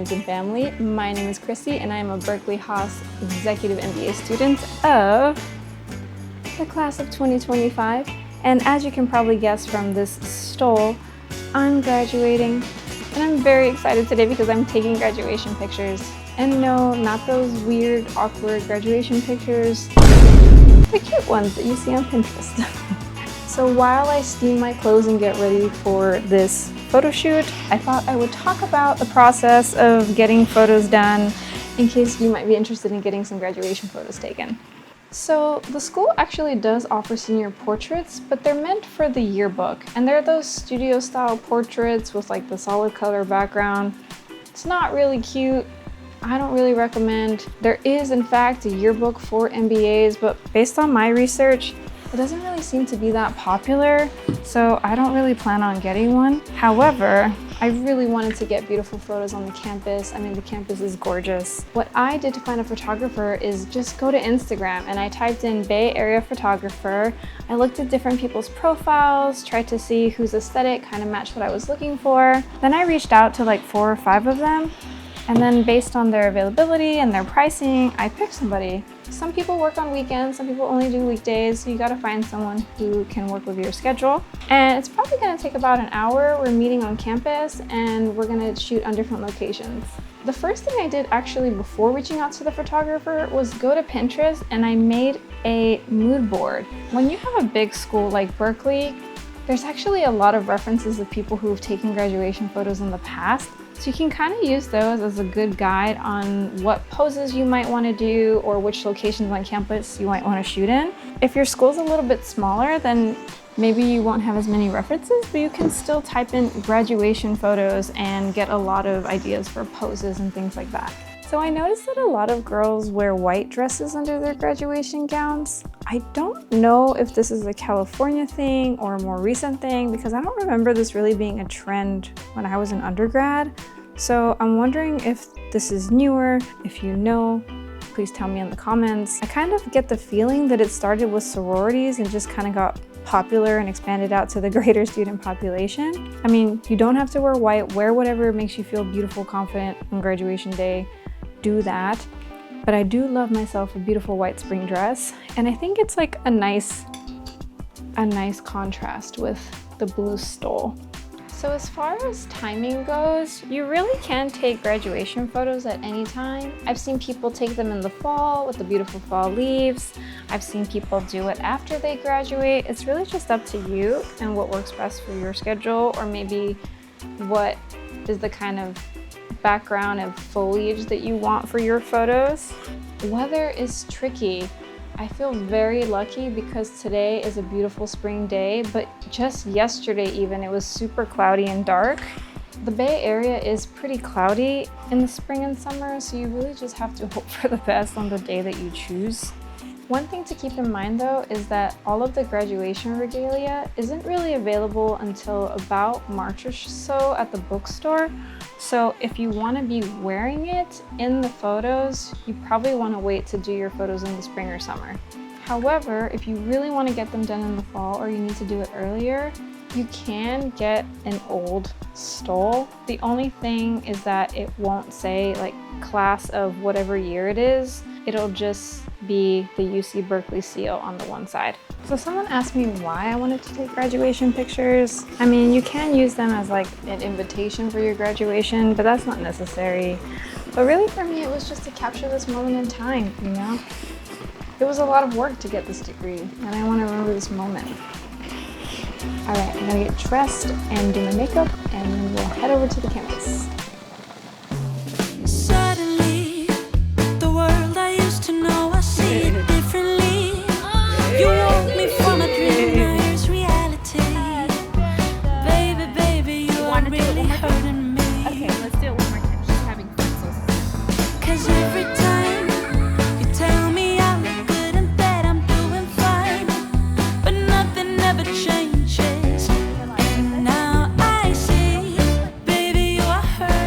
friends and family. My name is Krissy and I am a Berkeley Haas Executive MBA student of the class of 2025. And as you can probably guess from this stole, I'm graduating and I'm very excited today because I'm taking graduation pictures. And no, not those weird, awkward graduation pictures, the cute ones that you see on Pinterest. So while I steam my clothes and get ready for this photo shoot, I thought I would talk about the process of getting photos done in case you might be interested in getting some graduation photos taken. So the school actually does offer senior portraits, but they're meant for the yearbook. And they're those studio style portraits with like the solid color background. It's not really cute. I don't really recommend. There is in fact a yearbook for MBAs, but based on my research, it doesn't really seem to be that popular, so I don't really plan on getting one. However, I really wanted to get beautiful photos on the campus. I mean, the campus is gorgeous. What I did to find a photographer is just go to Instagram and I typed in Bay Area photographer. I looked at different people's profiles, tried to see whose aesthetic kind of matched what I was looking for. Then I reached out to like 4 or 5 of them. And then based on their availability and their pricing, I picked somebody. Some people work on weekends, some people only do weekdays, so you gotta find someone who can work with your schedule. And it's probably gonna take about an hour. We're meeting on campus and we're gonna shoot on different locations. The first thing I did actually before reaching out to the photographer was go to Pinterest and I made a mood board. When you have a big school like Berkeley, there's actually a lot of references of people who have taken graduation photos in the past. So you can kind of use those as a good guide on what poses you might want to do or which locations on campus you might want to shoot in. If your school's a little bit smaller, then maybe you won't have as many references, but you can still type in graduation photos and get a lot of ideas for poses and things like that. So I noticed that a lot of girls wear white dresses under their graduation gowns. I don't know if this is a California thing or a more recent thing because I don't remember this really being a trend when I was an undergrad. So I'm wondering if this is newer. If you know, please tell me in the comments. I kind of get the feeling that it started with sororities and just kind of got popular and expanded out to the greater student population. I mean, you don't have to wear white. Wear whatever makes you feel beautiful, confident on graduation day. Do that. But I do love myself a beautiful white spring dress, and I think it's like a nice contrast with the blue stole. So as far as timing goes, you really can take graduation photos at any time. I've seen people take them in the fall with the beautiful fall leaves. I've seen people do it after they graduate. It's really just up to you and what works best for your schedule, or maybe what is the kind of background of foliage that you want for your photos. Weather is tricky. I feel very lucky because today is a beautiful spring day, but just yesterday even it was super cloudy and dark. The Bay Area is pretty cloudy in the spring and summer, so you really just have to hope for the best on the day that you choose. One thing to keep in mind though is that all of the graduation regalia isn't really available until about March or so at the bookstore. So if you want to be wearing it in the photos, you probably want to wait to do your photos in the spring or summer. However, if you really want to get them done in the fall or you need to do it earlier, you can get an old stole. The only thing is that it won't say like class of whatever year it is. It'll just be the UC Berkeley seal on the one side. So someone asked me why I wanted to take graduation pictures. I mean, you can use them as like an invitation for your graduation, but that's not necessary. But really for me, it was just to capture this moment in time, you know? It was a lot of work to get this degree, and I want to remember this moment. All right, I'm gonna get dressed and do my makeup, and then we'll head over to the campus. Suddenly, the world I used to know, I see it differently. You woke me from a dream, now here's reality. Baby, baby, you are really hurting me. Okay, let's do it one more time. She's having fun. 'Cause every time you tell me I look good and that I'm doing fine, but nothing ever changes. And now I see, baby, you are hurting.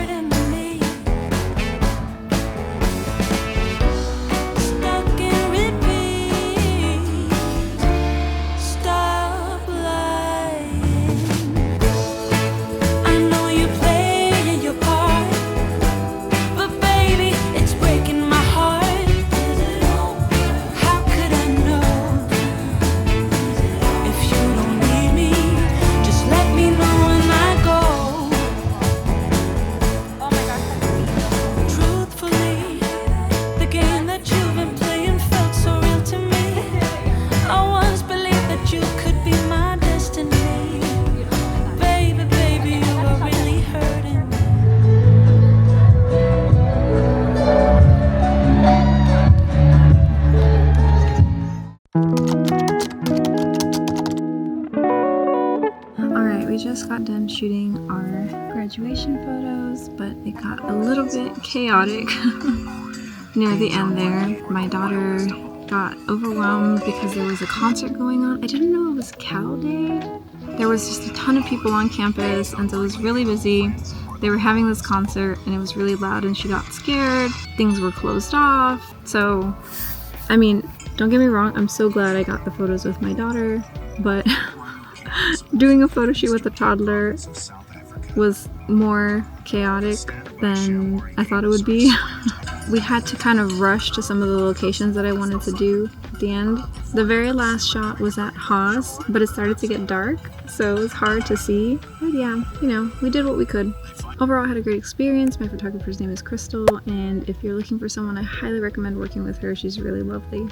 graduation photos, but it got a little bit chaotic near the end there. My daughter got overwhelmed because there was a concert going on. I didn't know it was Cal Day. There was just a ton of people on campus, and so it was really busy. They were having this concert and it was really loud, and she got scared. Things were closed off. So, I mean, don't get me wrong, I'm so glad I got the photos with my daughter, but doing a photo shoot with a toddler was more chaotic than I thought it would be. We had to kind of rush to some of the locations that I wanted to do at the end. The very last shot was at Haas, but it started to get dark, so it was hard to see. But yeah, you know, we did what we could. Overall, I had a great experience. My photographer's name is Crystal, and if you're looking for someone, I highly recommend working with her. She's really lovely.